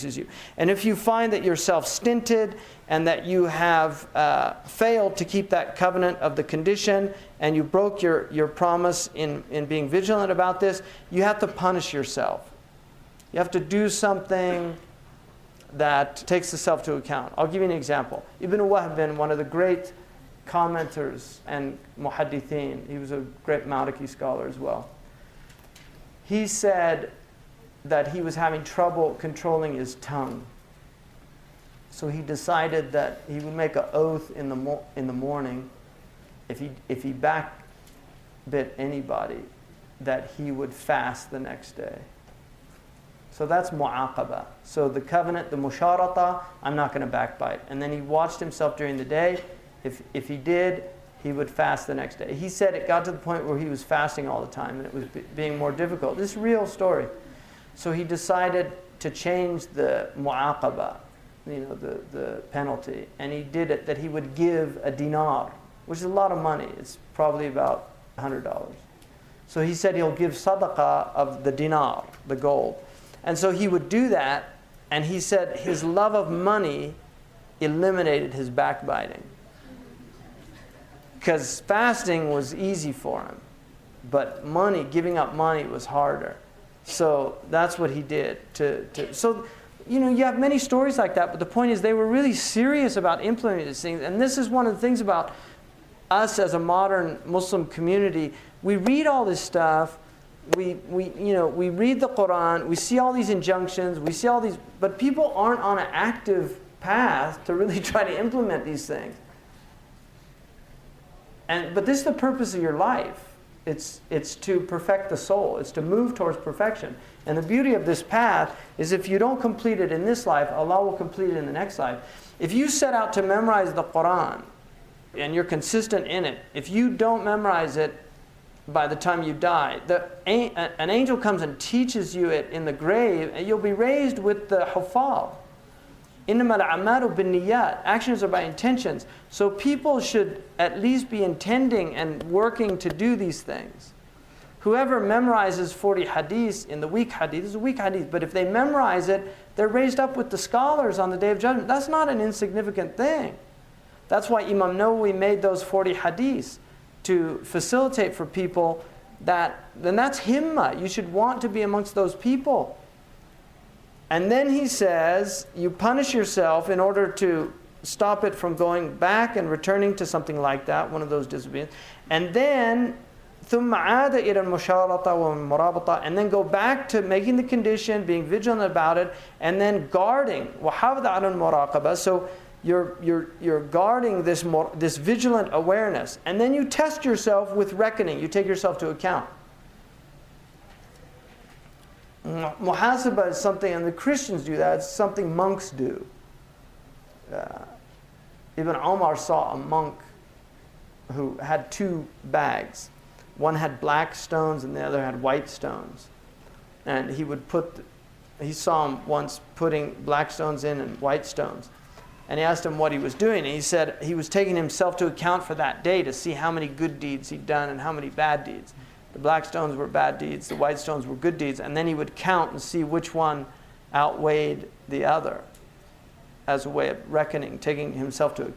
you. And if you find that you're self-stinted and that you have failed to keep that covenant of the condition and you broke your promise in being vigilant about this, you have to punish yourself. You have to do something that takes the self to account. I'll give you an example. Ibn Wahb, one of the great commenters and muhaddithin, he was a great Maliki scholar as well. He said that he was having trouble controlling his tongue. So he decided that he would make an oath in the morning, if he backbit anybody, that he would fast the next day. So that's mu'aqaba. So the covenant, the musharata, I'm not going to backbite. And then he watched himself during the day. If he did, he would fast the next day. He said it got to the point where he was fasting all the time and it was being more difficult. This is a real story. So he decided to change the mu'aqaba, the penalty. And he did it that he would give a dinar, which is a lot of money. It's probably about $100. So he said he'll give sadaqah of the dinar, the gold. And so he would do that, and he said his love of money eliminated his backbiting. Because fasting was easy for him, but giving up money was harder. So that's what he did. So, you have many stories like that, but the point is they were really serious about implementing these things. And this is one of the things about us as a modern Muslim community. We read all this stuff. We read the Quran, we see all these injunctions, we see all these, but people aren't on an active path to really try to implement these things. But this is the purpose of your life. It's to perfect the soul. It's to move towards perfection. And the beauty of this path is if you don't complete it in this life, Allah will complete it in the next life. If you set out to memorize the Quran and you're consistent in it, if you don't memorize it by the time you die, an angel comes and teaches you it in the grave, and you'll be raised with the hufaz. إِنَّمَا الْأَعْمَالُ بِالنِّيَّاتِ. Actions are by intentions. So people should at least be intending and working to do these things. Whoever memorizes 40 hadiths in the weak hadith is a weak hadith, but if they memorize it, they're raised up with the scholars on the Day of Judgment. That's not an insignificant thing. That's why Imam Nawawi made those 40 hadiths, to facilitate for people then that's himmah. You should want to be amongst those people. And then he says, you punish yourself in order to stop it from going back and returning to something like that, one of those disobedience. And then, ثُمَّ عَادَ إِلَى الْمُشَارَطَةِ وَالْمُرَابَطَةِ, and then go back to making the condition, being vigilant about it, and then guarding. وَحَافِظَ عَلَى الْمُرَاقَبَةِ. So you're guarding this vigilant awareness. And then you test yourself with reckoning. You take yourself to account. Muhasabah is something, and the Christians do that, it's something monks do. Ibn Omar saw a monk who had two bags. One had black stones and the other had white stones. And he saw him once putting black stones in and white stones. And he asked him what he was doing. And he said he was taking himself to account for that day to see how many good deeds he'd done and how many bad deeds. The black stones were bad deeds, the white stones were good deeds. And then he would count and see which one outweighed the other as a way of reckoning, taking himself to account.